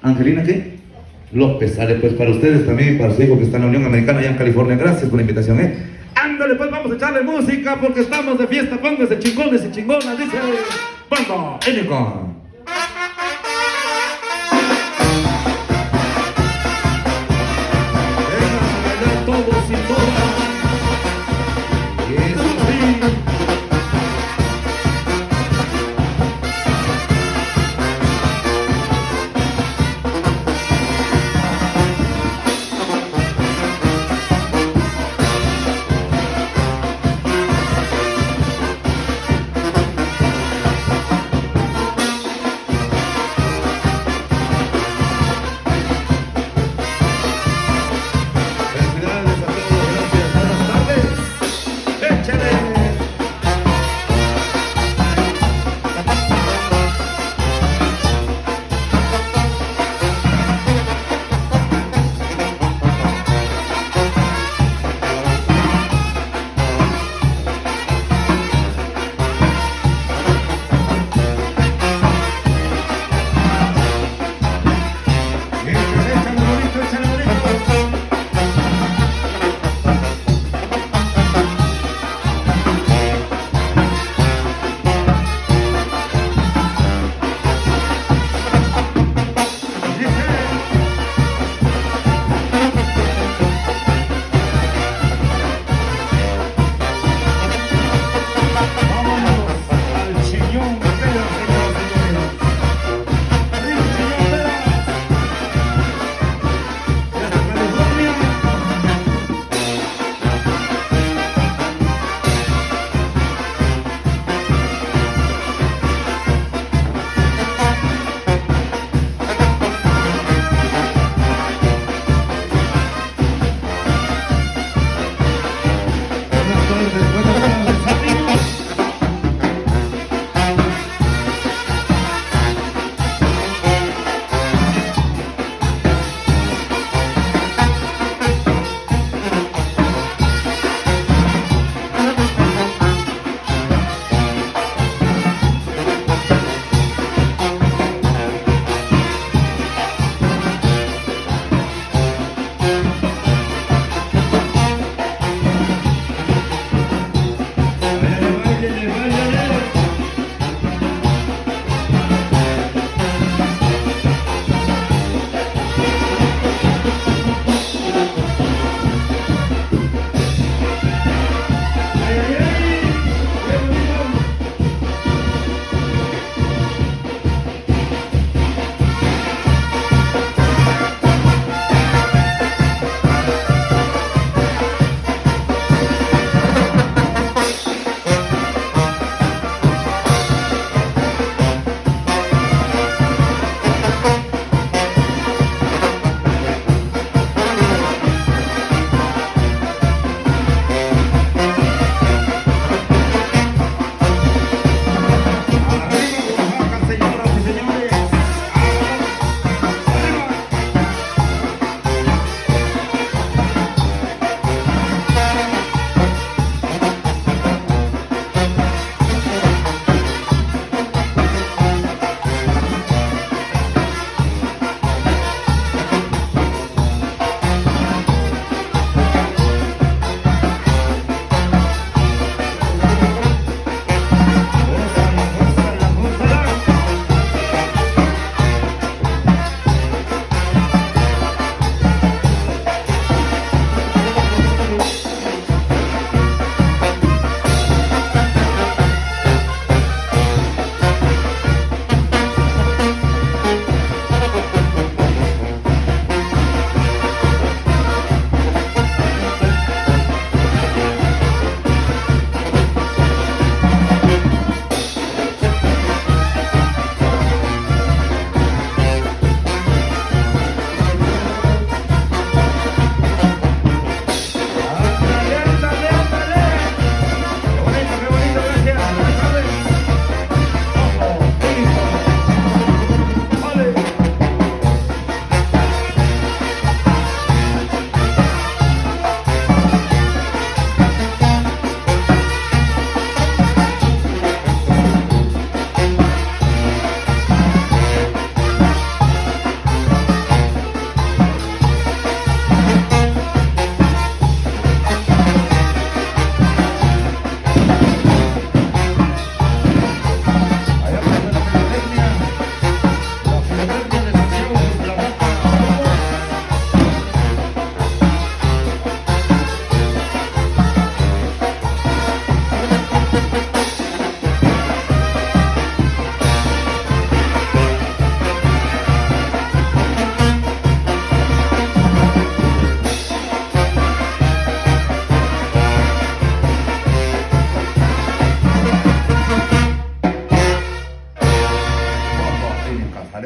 ¿Angelina qué? López. Sale pues para ustedes también y para su hijo que está en la Unión Americana allá en California. Gracias por la invitación, Ándale pues, vamos a echarle música porque estamos de fiesta. Póngase chingones y chingonas, dice Banda Énica. Todos y todas. Y eso sí.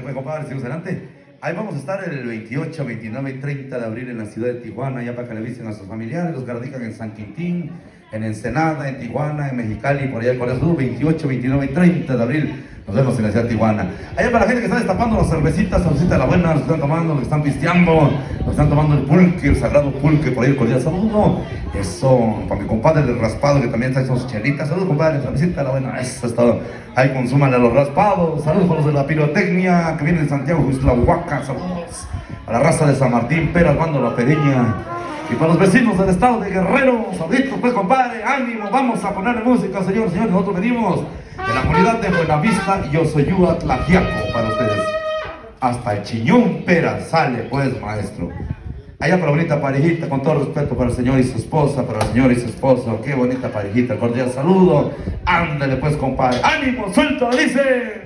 pues, compadre, seguimos adelante. Ahí vamos a estar el 28, 29 y 30 de abril en la ciudad de Tijuana, ya para que le avisen a sus familiares, los que radican en San Quintín, en Ensenada, en Tijuana, en Mexicali, por allá en Corea Sur, 28, 29 y 30 de abril. Nos vemos en la ciudad de Tijuana. Allá para la gente que está destapando las cervecitas de la buena, los que están tomando, los que están pisteando, los que están tomando el pulque, el sagrado pulque, por ahí el cordial saludo. Eso, para mi compadre el raspado que también trae sus chelitas. Saludos, compadre, cervecita de la buena, eso es todo. Ahí consúmanle a los raspados. Saludos para los de la pirotecnia que vienen de Santiago, Huiztlahuaca. Saludos a la raza de San Martín, Pera, Armando La Pereña. Y para los vecinos del estado de Guerrero, saluditos pues, compadre, ánimo, vamos a ponerle música, señores, nosotros venimos de la comunidad de Buenavista y yo soy Yua Tlajiaco para ustedes. Hasta el Chiñón Pera sale pues, maestro. Allá para la bonita parejita, con todo respeto para el señor y su esposa, para el señor y su esposo, qué bonita parejita, cordial saludo. Ándale pues, compadre, ánimo, suelto, dice.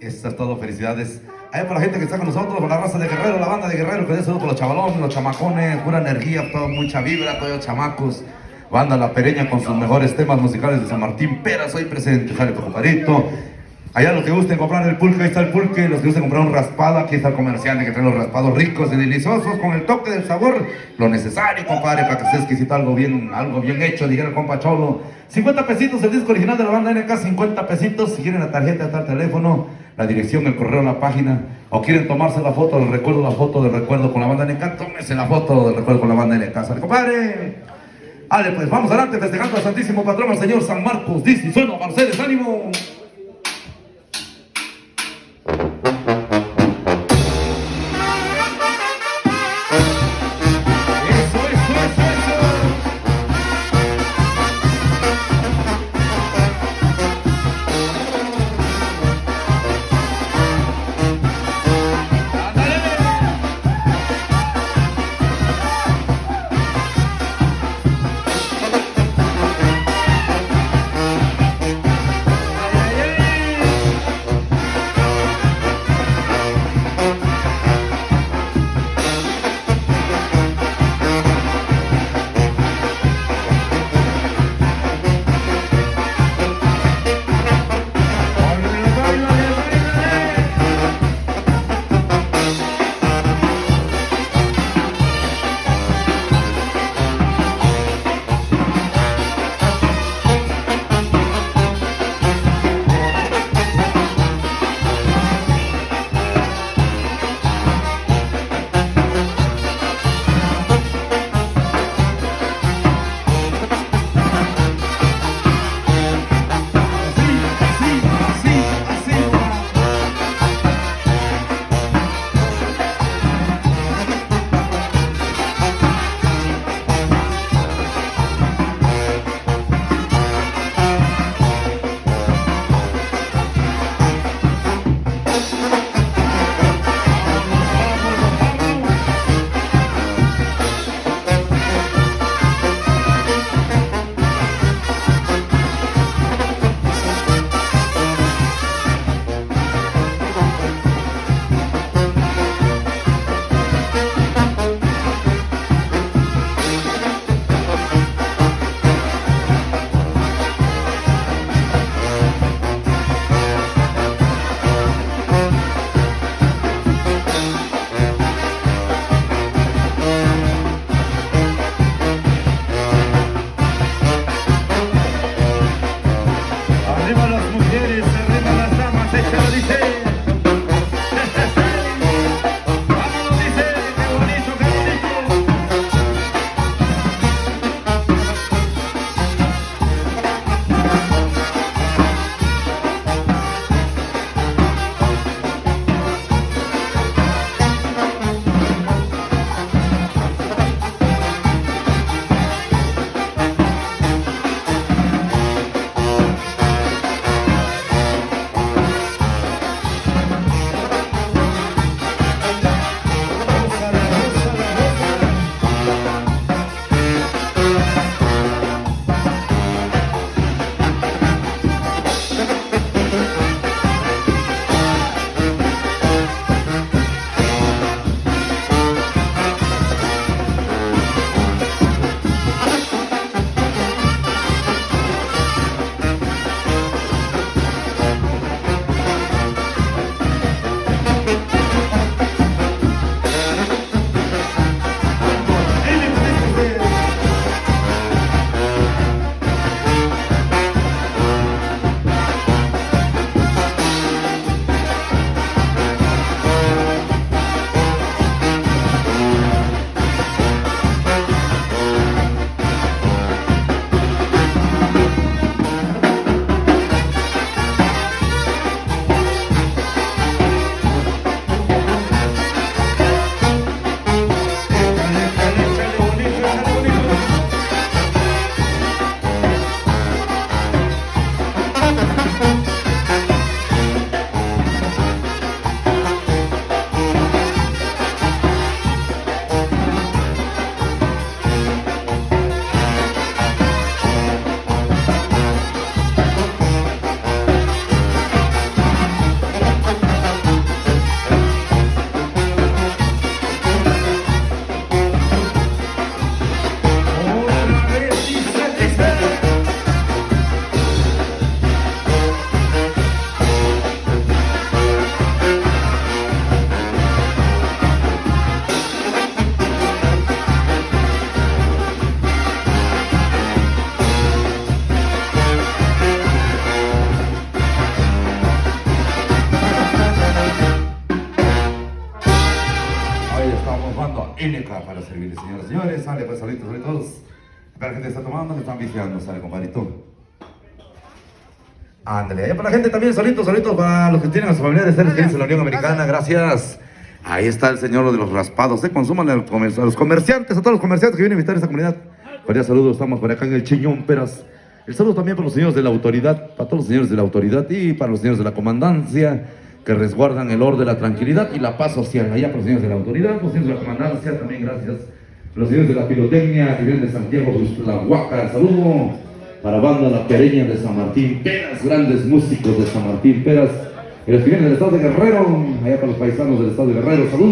Eso es todo, felicidades. Ahí para la gente que está con nosotros, para la raza de Guerrero, la banda de Guerrero, que es saludo para los chavalones, los chamacones, pura energía, todo, mucha vibra, todos los chamacos. Banda La Pereña con sus mejores temas musicales de San Martín Peras, hoy presente, jale tu compadrito. Allá los que gusten comprar el pulque, ahí está el pulque. Los que gusten comprar un raspado, aquí está el comerciante que trae los raspados ricos y deliciosos con el toque del sabor, lo necesario, compadre, para que esté exquisito, algo bien hecho, dijera el compa Cholo. 50 pesitos el disco original de la banda NK, 50 pesitos. Si quieren la tarjeta, está el teléfono, la dirección, el correo, la página. O quieren tomarse la foto del recuerdo, con la banda NK, tómese la foto del recuerdo con la banda NK. ¿Sale, compadre? Vale, pues vamos adelante festejando al Santísimo Patrón, al Señor San Marcos. Dice y suena para ustedes, ánimo. NK para servirles, señoras y señores. Sale pues, solitos, solitos. La gente está tomando, se están viciando, sale, compadrito. Ándale, allá para la gente también, solitos, solitos, para los que tienen a sus familiares seres queridos en la Unión Americana, gracias. Ahí está el señor de los raspados, consuman a los comerciantes, a todos los comerciantes que vienen a visitar esta comunidad. Cordial saludos, estamos por acá en el Chiñón Peras. El saludo también para los señores de la autoridad, para todos los señores de la autoridad y para los señores de la comandancia que resguardan el orden, la tranquilidad y la paz social. Allá para los señores de la autoridad, los señores de la comandancia también, gracias. Los señores de la pirotecnia que vienen de Santiago, la Huaca, saludo para banda La Pereña de San Martín Peras, grandes músicos de San Martín Peras. Y los que vienen del estado de Guerrero, allá para los paisanos del estado de Guerrero, saludos.